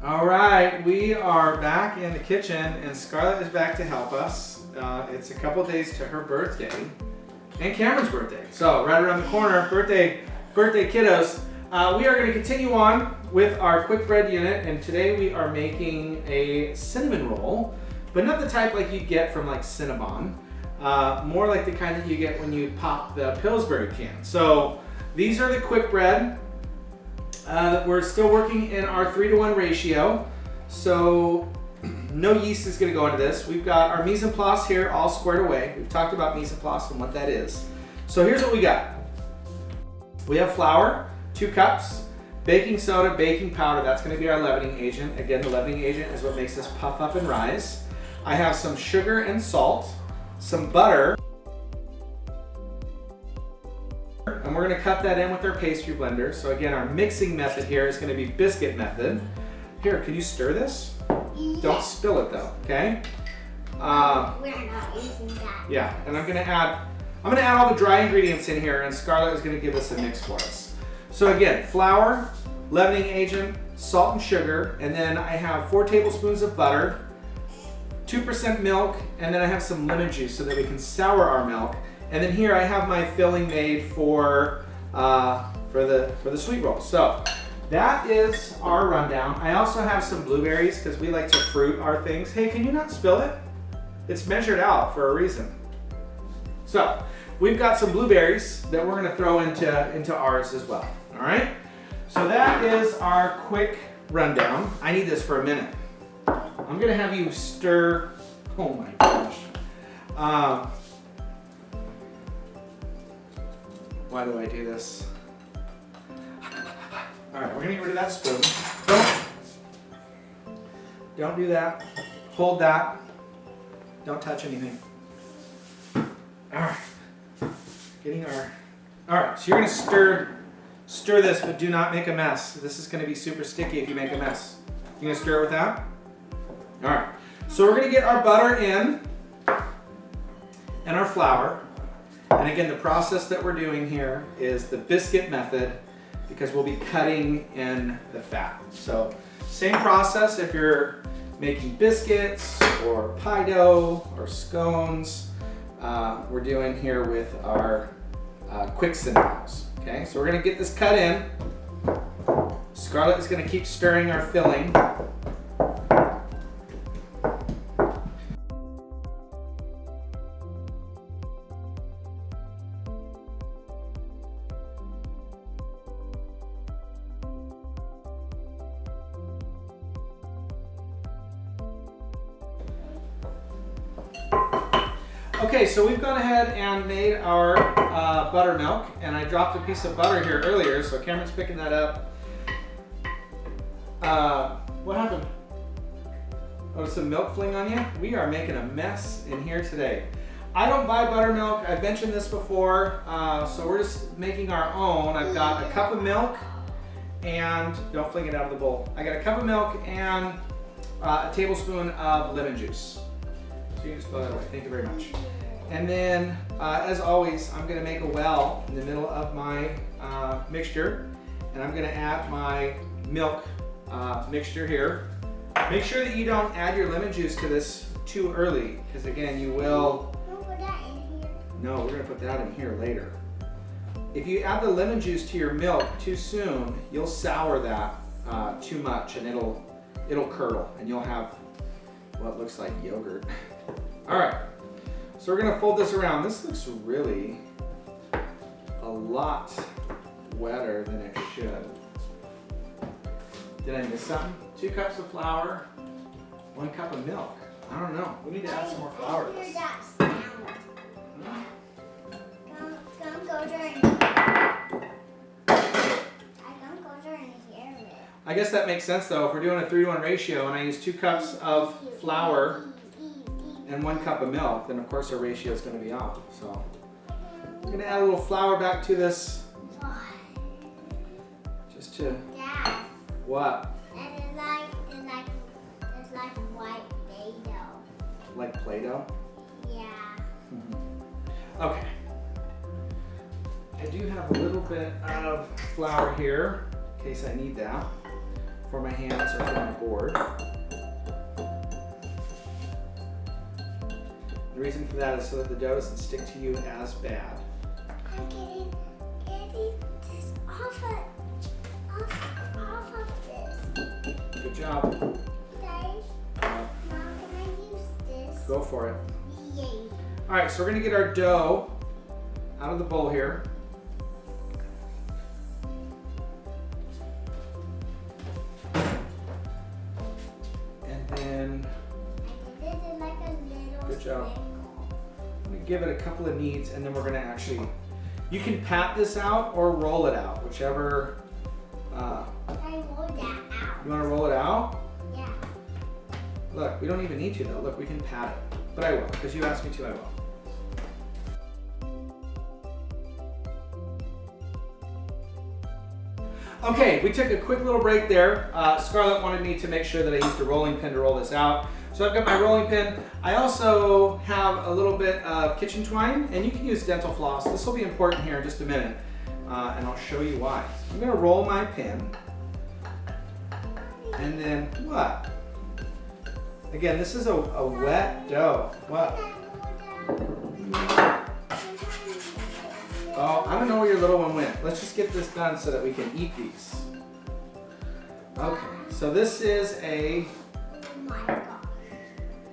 All right, we are back in the kitchen and Scarlett is back to help us. It's a couple days to her birthday and Cameron's birthday. So right around the corner, birthday kiddos. We are going to continue on with our quick bread unit, and today we are making a cinnamon roll, but not the type like you get from like Cinnabon. More like the kind that you get when you pop the Pillsbury can. So these are the quick bread. We're still working in our 3-to-1 ratio, so no yeast is going to go into this. We've got our mise en place here all squared away. We've talked about mise en place and what that is. So here's what we got. We have flour, 2 cups, baking soda, baking powder. That's going to be our leavening agent. Again, the leavening agent is what makes this puff up and rise. I have some sugar and salt, some butter, and we're going to cut that in with our pastry blender. So again, our mixing method here is going to be biscuit method. Here, can you stir this? Yeah. Don't spill it though, okay? We're not using that. Yeah, and I'm gonna add all the dry ingredients in here, and Scarlett is gonna give us a mix for us. So again, flour, leavening agent, salt and sugar, and then I have 4 tablespoons of butter, 2% milk, and then I have some lemon juice so that we can sour our milk. And then here I have my filling made for the sweet roll. So that is our rundown. I also have some blueberries because we like to fruit our things. Hey, can you not spill it? It's measured out for a reason. So we've got some blueberries that we're gonna throw into ours as well, all right? So that is our quick rundown. I need this for a minute. I'm gonna have you stir, oh my gosh. Why do I do this? All right, we're gonna get rid of that spoon. Don't do that. Hold that. Don't touch anything. All right. All right, so you're gonna stir this, but do not make a mess. This is gonna be super sticky if you make a mess. You gonna stir it with that? All right, so we're gonna get our butter in and our flour. And again, the process that we're doing here is the biscuit method because we'll be cutting in the fat. So same process if you're making biscuits or pie dough or scones. We're doing here with our quick cinnamon rolls. Okay, so we're gonna get this cut in. Scarlett is gonna keep stirring our filling. Okay, so we've gone ahead and made our buttermilk, and I dropped a piece of butter here earlier, so Cameron's picking that up. What happened? Oh, some milk fling on you? We are making a mess in here today. I don't buy buttermilk. I've mentioned this before, so we're just making our own. I've got a cup of milk, and don't fling it out of the bowl. I got a cup of milk and a tablespoon of lemon juice. So you can just throw that away. Thank you very much. And then, as always, I'm gonna make a well in the middle of my mixture, and I'm gonna add my milk mixture here. Make sure that you don't add your lemon juice to this too early, because again, you will... Don't put that in here. No, we're gonna put that in here later. If you add the lemon juice to your milk too soon, you'll sour that too much, and it'll curdle, and you'll have what looks like yogurt. All right, so we're gonna fold this around. This looks really a lot wetter than it should. Did I miss something? 2 cups of flour, 1 cup of milk. I don't know. We need to add some more flour to this. That sound. Don't go during. I don't go during here. I guess that makes sense though. If we're doing a 3-to-1 ratio and I use 2 cups of flour and 1 cup of milk, then of course our ratio is going to be off. So I'm going to add a little flour back to this. Just to... Dad. What? And it's like white Play-Doh. Like Play-Doh? Yeah. Okay. I do have a little bit of flour here, in case I need that, for my hands or for my board. The reason for that is so that the dough doesn't stick to you as bad. I'm getting this off of this. Good job. Daddy, Mom, can I use this? Go for it. Yay. All right, so we're gonna get our dough out of the bowl here. And then, I did it like a little good job. sprinkle. I'm gonna give it a couple of kneads, and then we're gonna actually, you can pat this out or roll it out, whichever. I rolled that out. You wanna roll it out? Yeah. Look, we don't even need to though. Look, we can pat it. But I will, because you asked me to, I will. Okay, we took a quick little break there. Scarlett wanted me to make sure that I used a rolling pin to roll this out. So I've got my rolling pin. I also have a little bit of kitchen twine, and you can use dental floss. This will be important here in just a minute, and I'll show you why. I'm gonna roll my pin, and then what? Again, this is a wet dough. What? Oh, I don't know where your little one went. Let's just get this done so that we can eat these. Okay, so this is a Oh my gosh.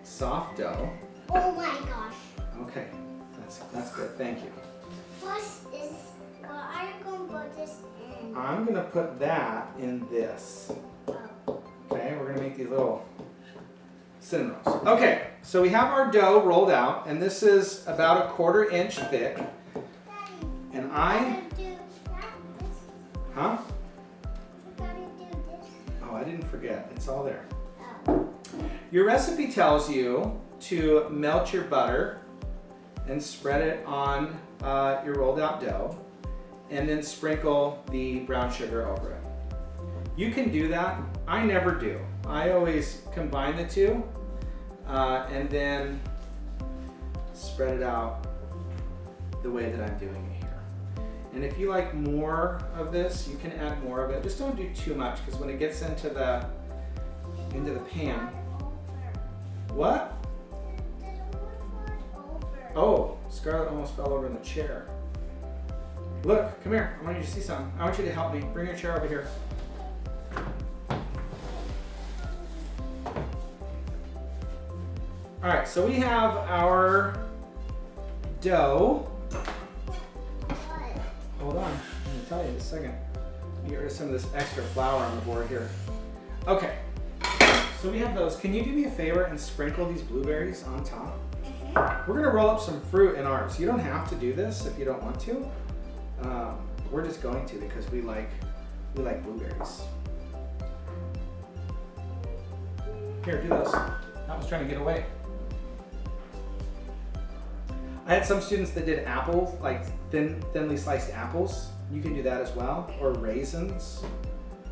soft dough. Oh my gosh. Okay, that's good, thank you. What is, well, I'm going to put this in. I'm gonna put that in this. Oh. Okay, we're gonna make these little cinnamon rolls. Okay, so we have our dough rolled out, and this is about a 1/4 inch thick. Daddy, And I do that. huh? I gotta do this. Oh, I didn't forget, it's all there. Oh. Your recipe tells you to melt your butter and spread it on your rolled out dough, and then sprinkle the brown sugar over it. You can do that. I never do. I always combine the two and then spread it out the way that I'm doing it here. And if you like more of this, you can add more of it. Just don't do too much, because when it gets into the pan. What? Oh, Scarlett almost fell over in the chair. Look, come here. I want you to see something. I want you to help me. Bring your chair over here. All right, so we have our dough. Hold on, I'm gonna tell you in a second. Get rid of some of this extra flour on the board here. Okay, so we have those. Can you do me a favor and sprinkle these blueberries on top? We're gonna roll up some fruit in ours. You don't have to do this if you don't want to. We're just going to because we like blueberries. Here, do this. That was trying to get away. I had some students that did apples, like thinly sliced apples. You can do that as well, or raisins.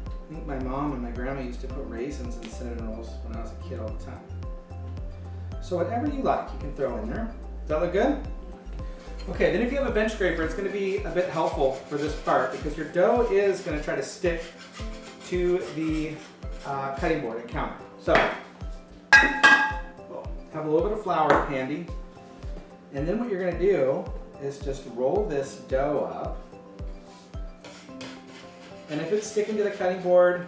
I think my mom and my grandma used to put raisins in cinnamon rolls when I was a kid all the time. So whatever you like, you can throw in there. Does that look good? Okay, then if you have a bench scraper, it's gonna be a bit helpful for this part because your dough is gonna try to stick to the cutting board and counter. So, have a little bit of flour handy. And then what you're gonna do is just roll this dough up. And if it's sticking to the cutting board,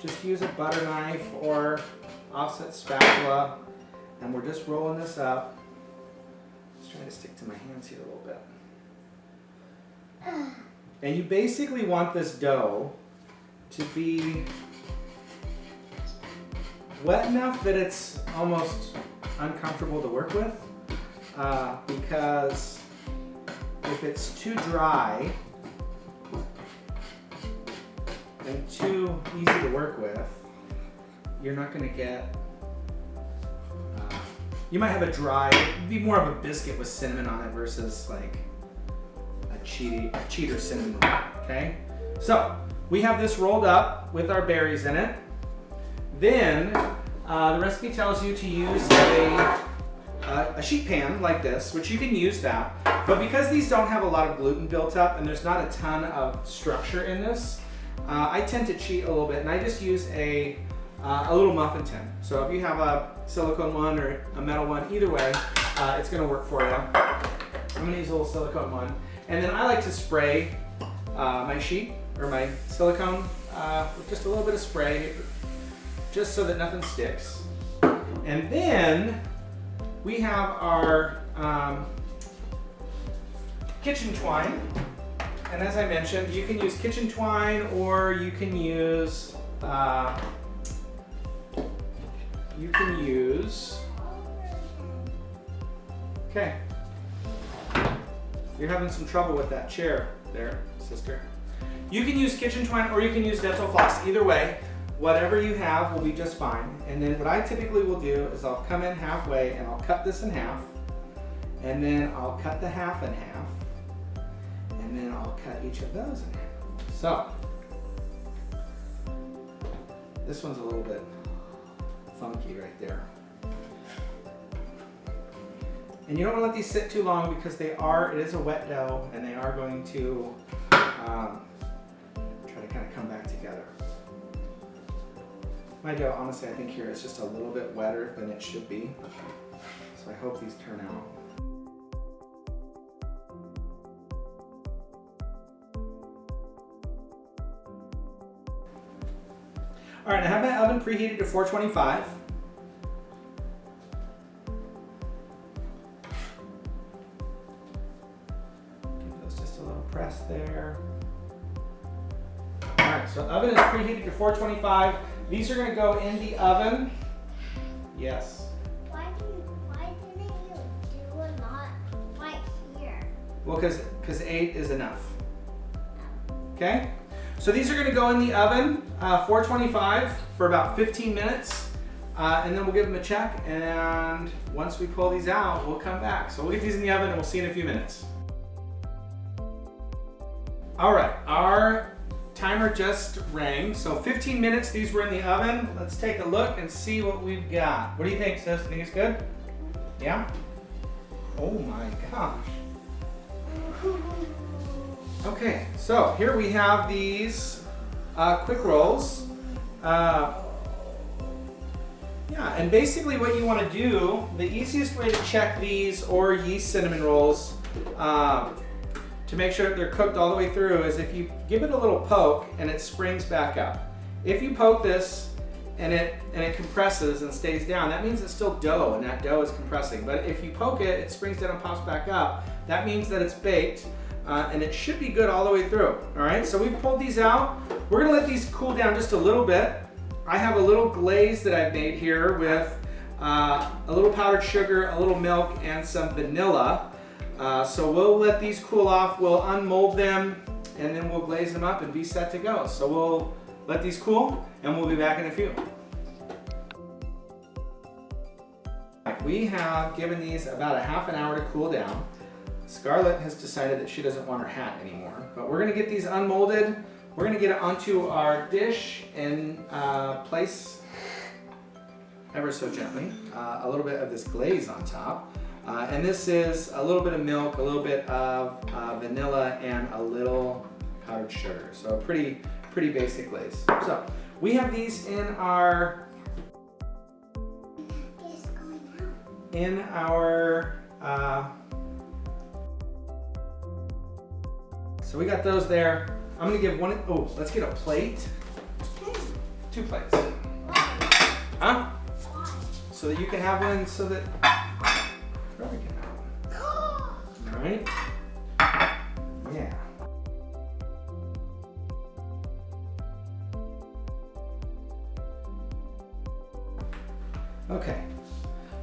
just use a butter knife or offset spatula. And we're just rolling this up. Just trying to stick to my hands here a little bit. And you basically want this dough to be wet enough that it's almost uncomfortable to work with. Because if it's too dry and too easy to work with, you're not going to get, you might have a dry, it'd be more of a biscuit with cinnamon on it versus like a cheater cinnamon roll, okay? So we have this rolled up with our berries in it. Then the recipe tells you to use a sheet pan like this, which you can use that, but because these don't have a lot of gluten built up and there's not a ton of structure in this, I tend to cheat a little bit, and I just use a little muffin tin. So if you have a silicone one or a metal one, either way, it's gonna work for you. I'm gonna use a little silicone one. And then I like to spray my sheet or my silicone with just a little bit of spray, just so that nothing sticks. And then we have our kitchen twine. And as I mentioned, you can use kitchen twine or you can use okay. You're having some trouble with that chair there, sister. You can use kitchen twine or you can use dental floss. Either way, whatever you have will be just fine. And then what I typically will do is I'll come in halfway and I'll cut this in half. And then I'll cut the half in half. And then I'll cut each of those in half. So, this one's a little bit funky right there. And you don't want to let these sit too long because it is a wet dough and they are going to try to kind of come back together. My dough, honestly, I think here is just a little bit wetter than it should be. So I hope these turn out. All right, I have my oven preheated to 425. Give those just a little press there. All right, so oven is preheated to 425. These are gonna go in the oven. Yes. Why didn't you do a lot right here? Well, because 8 is enough. Okay? So these are gonna go in the oven, 425 for about 15 minutes. And then we'll give them a check. And once we pull these out, we'll come back. So we'll get these in the oven and we'll see you in a few minutes. All right, our timer just rang. So 15 minutes, these were in the oven. Let's take a look and see what we've got. What do you think, sis? Think it's good? Yeah? Oh my gosh. Okay, so here we have these quick rolls. Yeah, and basically what you want to do, the easiest way to check these or yeast cinnamon rolls to make sure that they're cooked all the way through is if you give it a little poke and it springs back up. If you poke this and it compresses and stays down, that means it's still dough and that dough is compressing. But if you poke it, it springs down and pops back up. That means that it's baked. And it should be good all the way through. All right, so we've pulled these out. We're gonna let these cool down just a little bit. I have a little glaze that I've made here with a little powdered sugar, a little milk, and some vanilla. So we'll let these cool off. We'll unmold them, and then we'll glaze them up and be set to go. So we'll let these cool, and we'll be back in a few. We have given these about a half an hour to cool down. Scarlett has decided that she doesn't want her hat anymore, but we're gonna get these unmolded. We're gonna get it onto our dish and place ever so gently a little bit of this glaze on top. And this is a little bit of milk, a little bit of vanilla, and a little powdered sugar. So a pretty basic glaze. So we have these in our so we got those there. I'm gonna give one, oh, let's get a plate. 2 plates. Huh? So that you can have one so that Robbie can have one. All right? Yeah. Okay.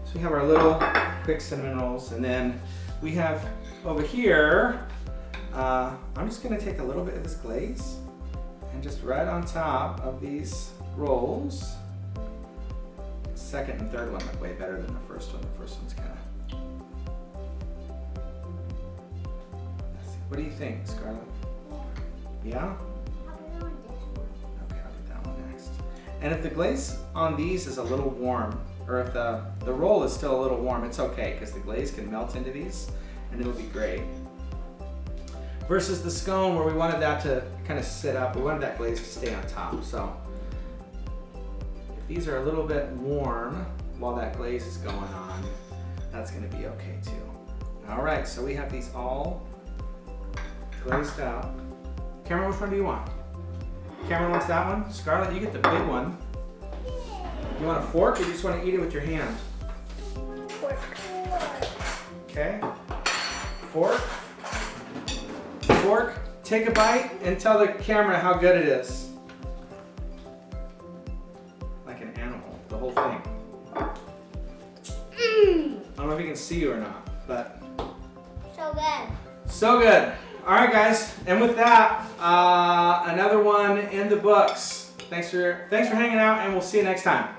So we have our little quick cinnamon rolls, and then we have over here, I'm just gonna take a little bit of this glaze and just right on top of these rolls. Second and third one look way better than the first one. The first one's kind of. What do you think, Scarlett? Yeah? Okay, I'll do that one next. And if the glaze on these is a little warm, or if the roll is still a little warm, it's okay, because the glaze can melt into these and it'll be great. versus the scone where we wanted that to kind of sit up. We wanted that glaze to stay on top. So if these are a little bit warm while that glaze is going on, that's gonna be okay too. All right, so we have these all glazed out. Cameron, which one do you want? Cameron wants that one. Scarlett, you get the big one. You want a fork or you just want to eat it with your hand? Fork. Okay. Fork. Fork. Take a bite and tell the camera how good it is. Like an animal, the whole thing. I don't know if you can see you or not, but. So good. So good. All right, guys, and with that, another one in the books. Thanks for hanging out, and we'll see you next time.